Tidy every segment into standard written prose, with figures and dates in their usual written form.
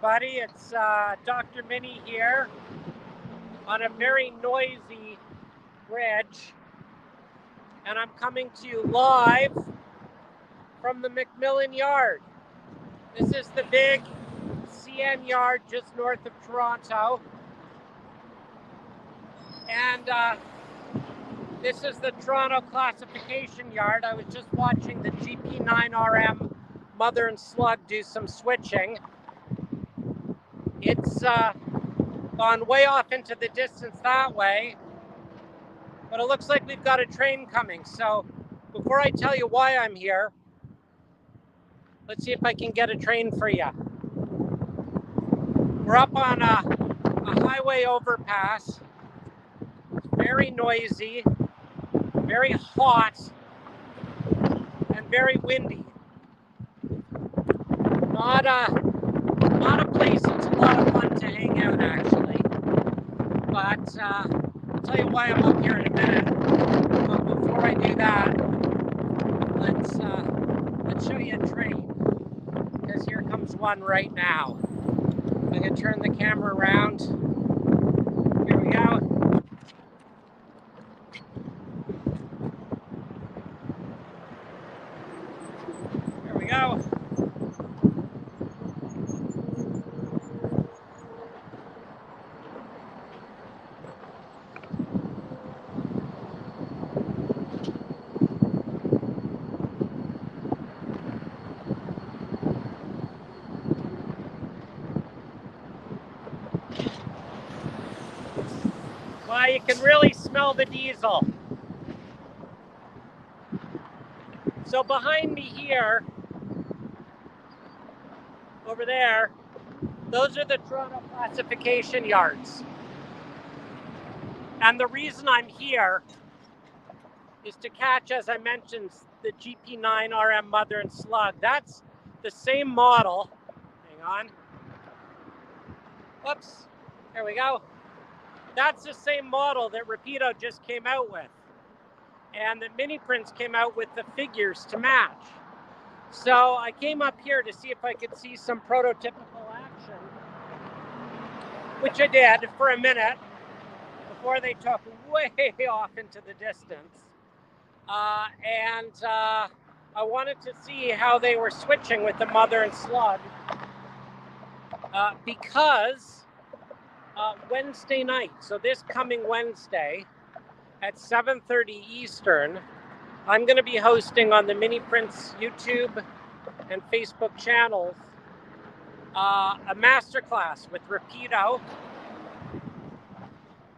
everybody. It's Dr. Minnie here on a very noisy bridge, and I'm coming to you live from the Macmillan yard. This is the big CN yard just north of Toronto, and this is the Toronto classification yard. I was just watching the GP9RM mother and slug do some switching. It's gone way off into the distance that way, but it looks like we've got a train coming. So before I tell you why I'm here, let's see if I can get a train for you. We're up on a highway overpass. It's very noisy, very hot, and very windy. Not a place that's a lot of fun to hang out, actually. But I'll tell you why I'm up here in a minute. But before I do that, let's show you a train, because here comes one right now. I'm going to turn the camera around. Here we go. Here we go. Well, you can really smell the diesel. So behind me here, over there, those are the Toronto classification yards. And the reason I'm here is to catch, as I mentioned, the GP9RM mother and slug. That's the same model. Hang on. Whoops. There we go. That's the same model that Rapido just came out with, and that Mini Prints came out with the figures to match. So I came up here to see if I could see some prototypical action, which I did for a minute before they took way off into the distance. And I wanted to see how they were switching with the mother and slug, because Wednesday night, so this coming Wednesday at 7:30 Eastern, I'm going to be hosting on the Mini Prints YouTube and Facebook channels a masterclass with Rapido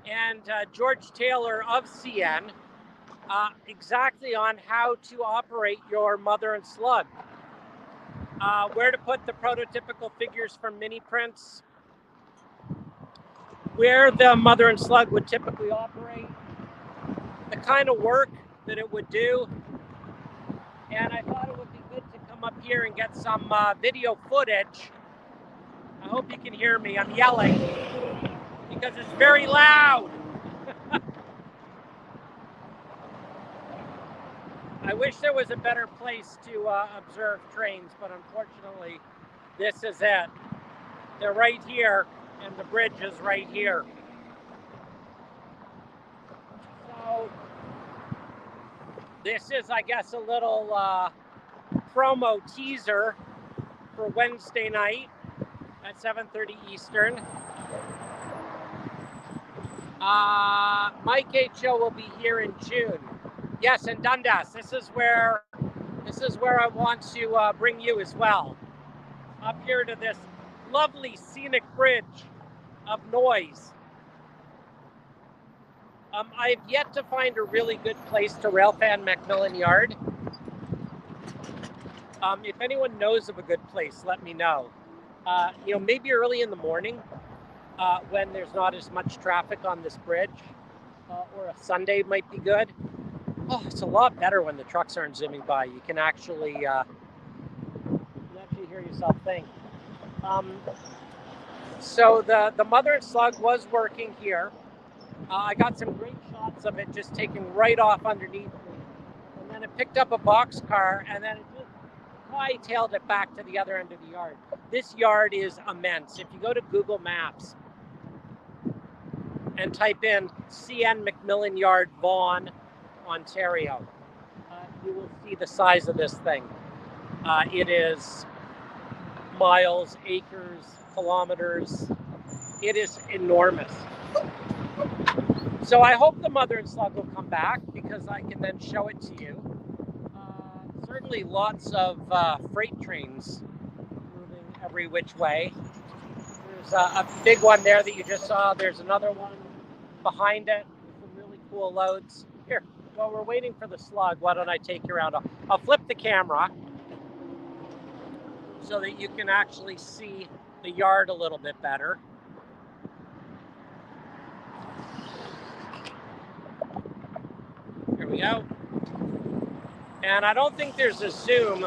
and George Taylor of CN, exactly on how to operate your mother and slug, where to put the prototypical figures from Mini Prints, where the mother and slug would typically operate, the kind of work that it would do. And I thought it would be good to come up here and get some video footage. I hope you can hear me. I'm yelling because it's very loud. I wish there was a better place to observe trains, but unfortunately, this is it. They're right here, and the bridge is right here. So this is, I guess, a little promo teaser for Wednesday night at 7:30 Eastern. Mike HO will be here in June. Yes, in Dundas. This is where I want to bring you as well. Up here to this lovely scenic bridge of noise. I've yet to find a really good place to railfan Macmillan Yard. If anyone knows of a good place, let me know. Maybe early in the morning when there's not as much traffic on this bridge, or a Sunday might be good. Oh, it's a lot better when the trucks aren't zooming by. You can actually hear yourself think. So the mother and slug was working here. I got some great shots of it just taking right off underneath me. And then it picked up a boxcar, and then it just hightailed it back to the other end of the yard. This yard is immense. If you go to Google Maps and type in CN Macmillan Yard, Vaughan, Ontario, you will see the size of this thing. It is miles, acres, kilometers. It is enormous. So I hope the mother and slug will come back because I can then show it to you. Certainly lots of freight trains moving every which way. There's a big one there that you just saw. There's another one behind it with some really cool loads. Here, while we're waiting for the slug, why don't I take you around? I'll flip the camera so that you can actually see the yard a little bit better. Here we go. And I don't think there's a zoom.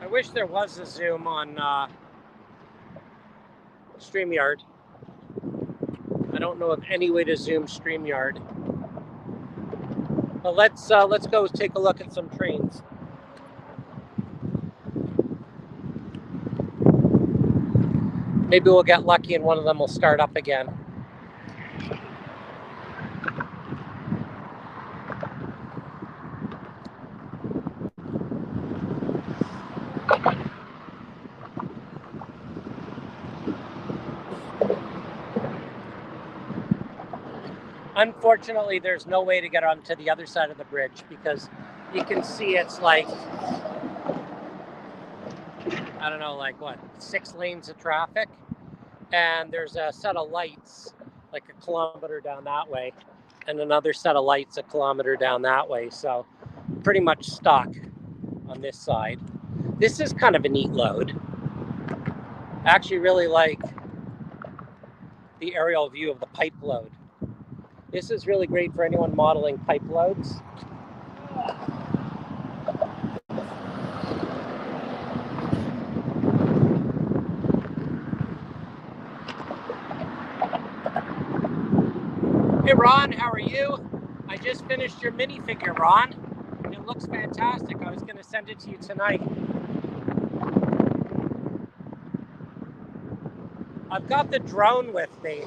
I wish there was a zoom on StreamYard. I don't know of any way to zoom StreamYard. But let's go take a look at some trains. Maybe we'll get lucky and one of them will start up again. Unfortunately, there's no way to get onto the other side of the bridge because you can see it's like, I don't know, like what, 6 lanes of traffic? And there's a set of lights like a kilometer down that way and another set of lights a kilometer down that way. So pretty much stuck on this side. This is kind of a neat load. I actually really like the aerial view of the pipe load. This is really great for anyone modeling pipe loads. Hey Ron, how are you? I just finished your minifigure, Ron. It looks fantastic. I was going to send it to you tonight. I've got the drone with me,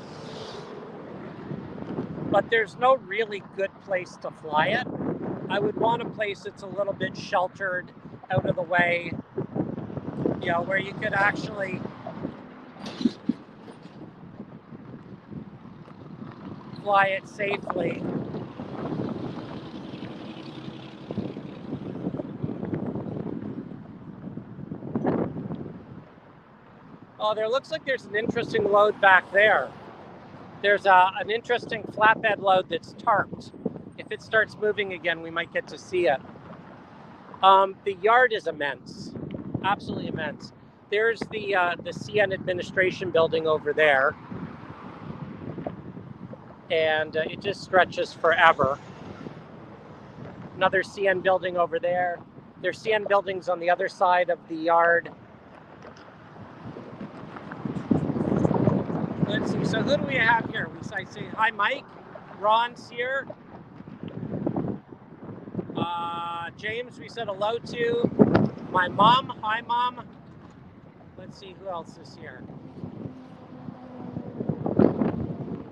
but there's no really good place to fly it. I would want a place that's a little bit sheltered, out of the way, you know, where you could actually fly it safely. Oh, there looks like there's an interesting load back there. There's an interesting flatbed load that's tarped. If it starts moving again, we might get to see it. The yard is immense, absolutely immense. There's the CN administration building over there. And it just stretches forever. Another CN building over there. There's CN buildings on the other side of the yard. Let's see, so who do we have here? I say, hi Mike, Ron's here. James, we said hello to. My mom, hi mom. Let's see, who else is here?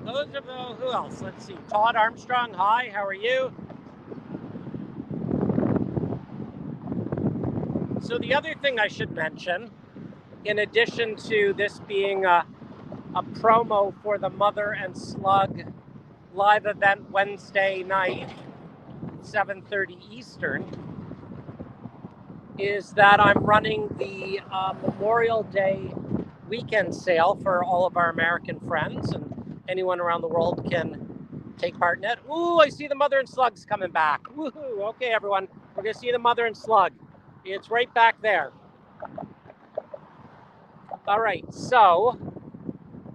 Those are the, who else? Let's see, Todd Armstrong, hi, how are you? So the other thing I should mention, in addition to this being a promo for the Mother and Slug live event Wednesday night, 7:30 Eastern, is that I'm running the Memorial Day weekend sale for all of our American friends, and anyone around the world can take part in it. Ooh, I see the Mother and Slug's coming back. Woohoo! Okay, everyone, we're gonna see the Mother and Slug. It's right back there. All right, so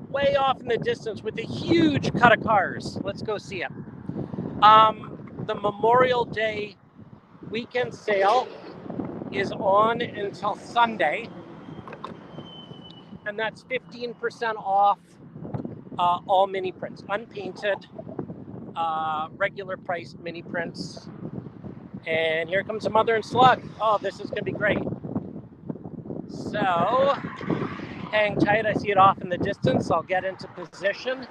way off in the distance with a huge cut of cars. Let's go see it. The Memorial Day weekend sale is on until Sunday, and that's 15% off all mini prints, unpainted, regular priced mini prints. And here comes the Mother and Slug. Oh, this is gonna be great. So, hang tight. I see it off in the distance. I'll get into position.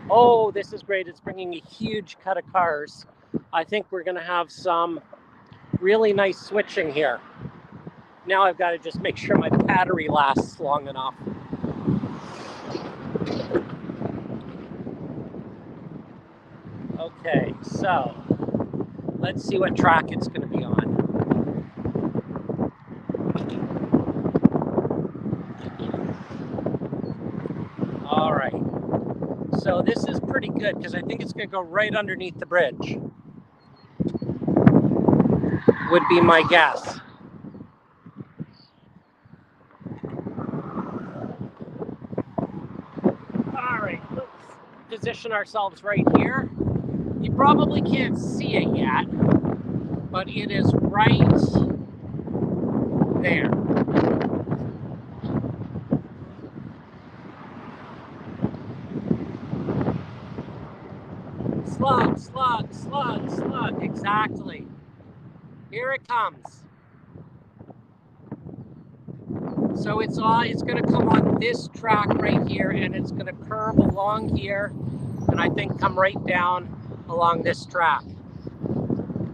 Oh, this is great. It's bringing a huge cut of cars. I think we're going to have some really nice switching here. Now I've got to just make sure my battery lasts long enough. Okay, so let's see what track it's going to be on. All right. So this is pretty good because I think it's going to go right underneath the bridge. Would be my guess. All right, let's position ourselves right here. You probably can't see it yet, but it is right there. Slug, slug, slug, slug, exactly. Here it comes. So it's going to come on this track right here, and it's going to curve along here, and I think come right down along this track.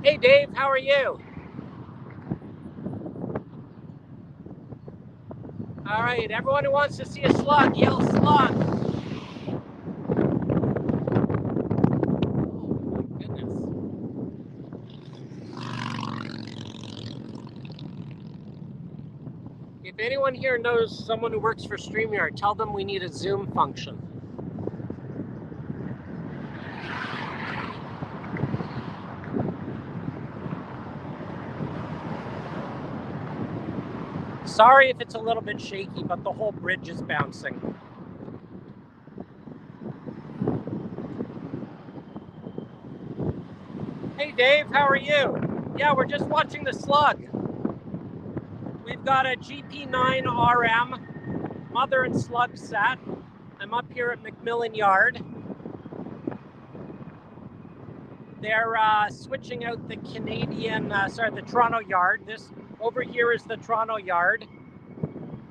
Hey Dave, how are you? All right, everyone who wants to see a slug, yell slug. Oh my goodness. If anyone here knows someone who works for StreamYard, tell them we need a Zoom function. Sorry if it's a little bit shaky, but the whole bridge is bouncing. Hey Dave, how are you? Yeah, we're just watching the slug. We've got a GP9RM mother and slug set. I'm up here at Macmillan Yard. They're switching out the the Toronto Yard. This over here is the Toronto Yard.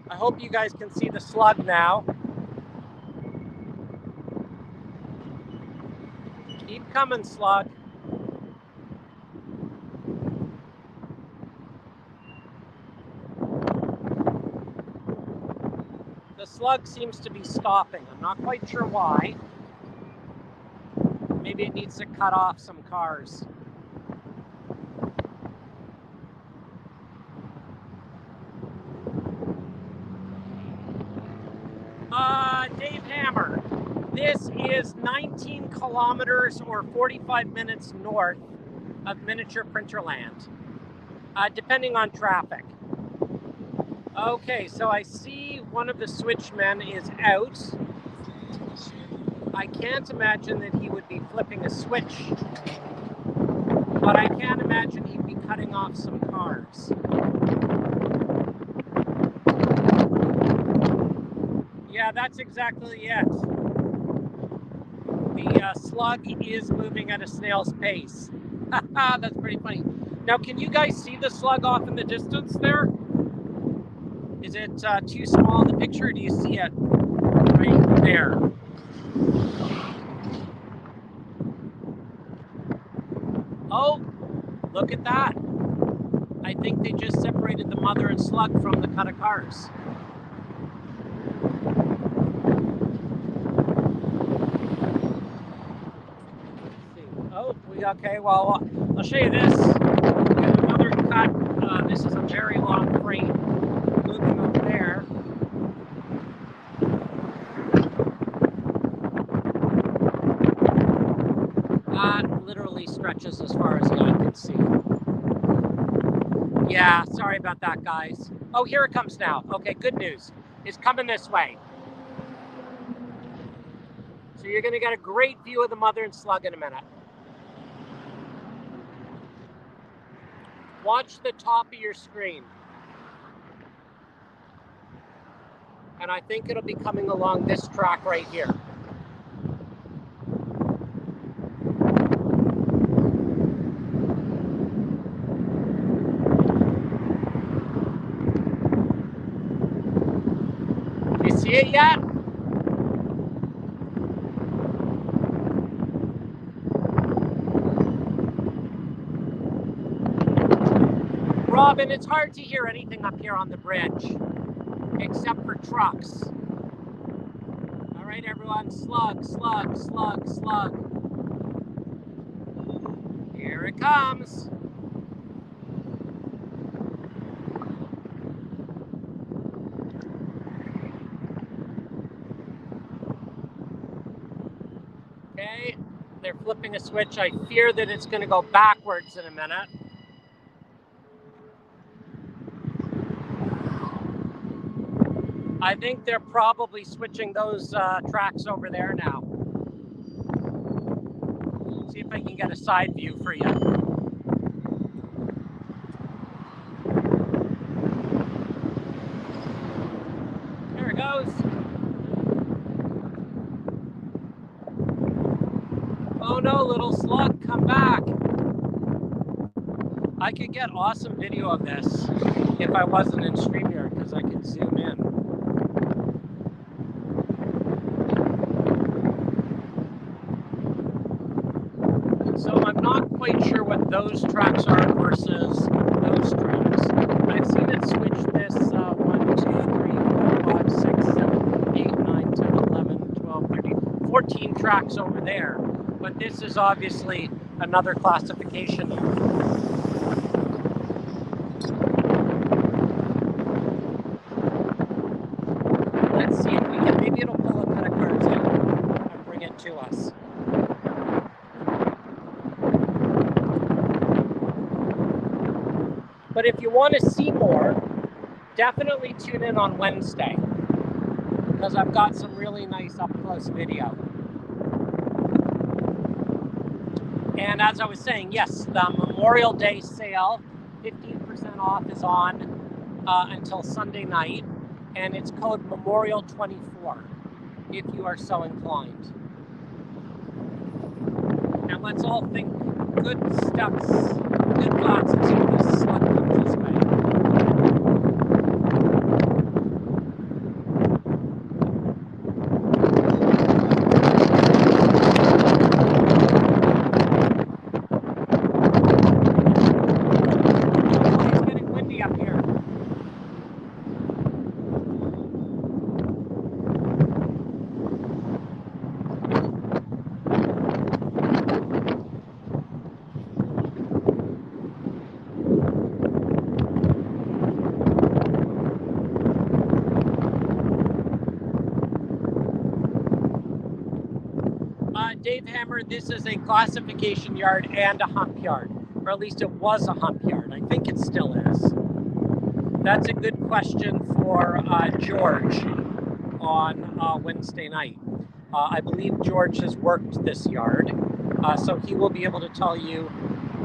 I hope you guys can see the slug now. Keep coming, slug. The slug seems to be stopping. I'm not quite sure why. Maybe it needs to cut off some cars. Dave Hammer, this is 19 kilometers or 45 minutes north of Miniature Printerland, depending on traffic. Okay, so I see one of the switchmen is out. I can't imagine that he would be flipping a switch, but I can imagine he'd be cutting off some cars. Yeah, that's exactly it. The slug is moving at a snail's pace. That's pretty funny. Now, can you guys see the slug off in the distance there? Is it too small in the picture, or do you see it right there? Oh, look at that. I think they just separated the mother and slug from the cut of cars. Okay, well, I'll show you this. We got another cut. This is a very long frame moving over there. That literally stretches as far as the eye can see. Yeah, sorry about that, guys. Oh, here it comes now. Okay, good news. It's coming this way. So you're going to get a great view of the mother and slug in a minute. Watch the top of your screen. And I think it'll be coming along this track right here. see it yet? Robin, it's hard to hear anything up here on the bridge, except for trucks. All right, everyone, slug, slug, slug, slug. Here it comes. Okay, they're flipping a switch. I fear that it's going to go backwards in a minute. I think they're probably switching those tracks over there now. See if I can get a side view for you. There it goes. Oh no, little slug, come back. I could get awesome video of this if I wasn't in StreamYard because I could zoom in. So I'm not quite sure what those tracks are versus those tracks. I've seen it switch this 1, 2, 3, 4, 5, 6, 7, 8, 9, 10, 11, 12, 13, 14 tracks over there. But this is obviously another classification. Let's see if we can, maybe it'll pull a set of cards in and bring it to us. But if you want to see more, definitely tune in on Wednesday, because I've got some really nice up-close video. And as I was saying, yes, the Memorial Day sale, 15% off is on until Sunday night, and it's code Memorial24 if you are so inclined. And let's all think good steps, good thoughts and see if this slug comes this way. It's getting windy up here. Dave Hammer, this is a classification yard and a hump yard, or at least it was a hump yard. I think it still is. That's a good question for George on Wednesday night. I believe George has worked this yard, so he will be able to tell you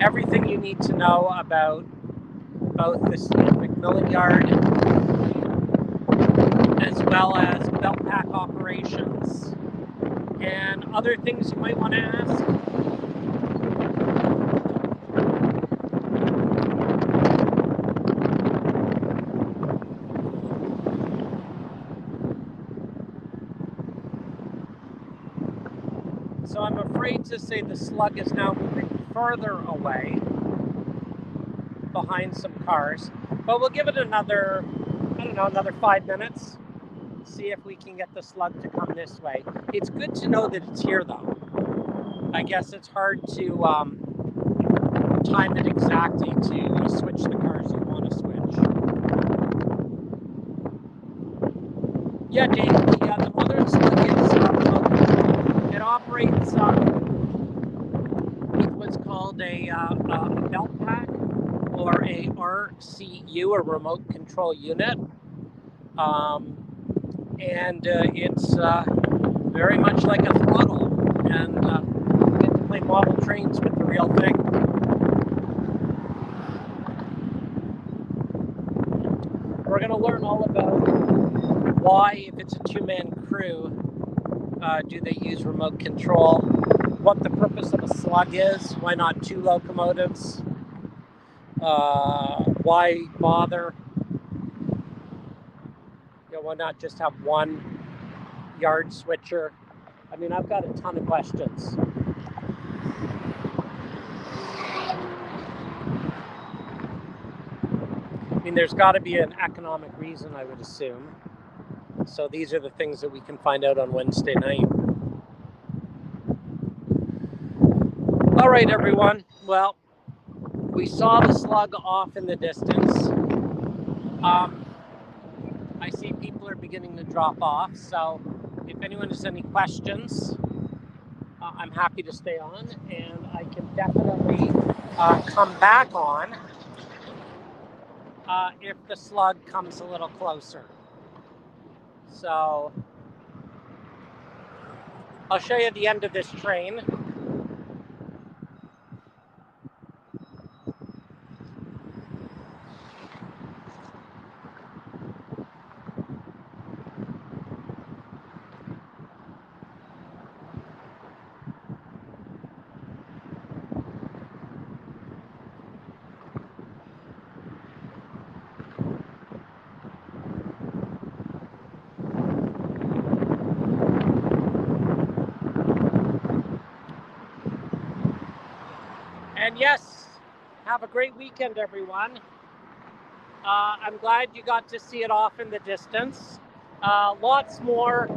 everything you need to know about both the Macmillan yard as well as belt pack operations and other things you might want to ask. So I'm afraid to say the slug is now moving further away behind some cars, but we'll give it another, I don't know, another 5 minutes. See if we can get the slug to come this way. It's good to know that it's here though. I guess it's hard to time it exactly to switch the cars you want to switch. Yeah, Dave, the modern slug is it operates with what's called a belt pack or a RCU, a remote control unit. And it's very much like a throttle, and you get to play model trains with the real thing. We're going to learn all about why, if it's a two-man crew, do they use remote control, what the purpose of a slug is, why not 2 locomotives, why bother. Why not just have one? yard switcher. I mean, I've got a ton of questions. I mean, there's got to be an economic reason, I would assume. So these are the things that we can find out on Wednesday night. All right, everyone. Well, we saw the slug off in the distance. I see people are beginning to drop off. So if anyone has any questions, I'm happy to stay on, and I can definitely come back on if the slug comes a little closer. So I'll show you the end of this train. And yes, have a great weekend, everyone. I'm glad you got to see it off in the distance. Lots more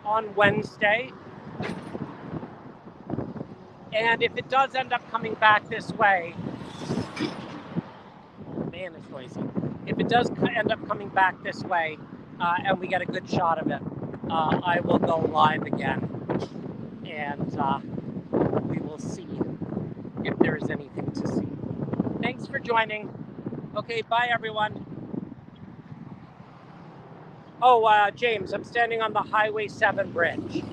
on Wednesday. And if it does end up coming back this way, man, it's noisy. If it does end up coming back this way and we get a good shot of it, I will go live again. And we will see if there is anything to see. Thanks for joining. Okay, bye everyone. Oh, James, I'm standing on the Highway 7 bridge.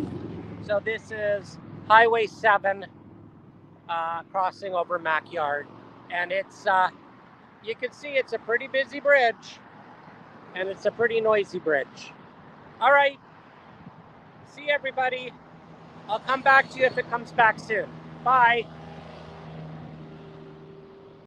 So this is Highway 7 crossing over Mac Yard. And it's, you can see it's a pretty busy bridge. And it's a pretty noisy bridge. All right. See everybody. I'll come back to you if it comes back soon. Bye.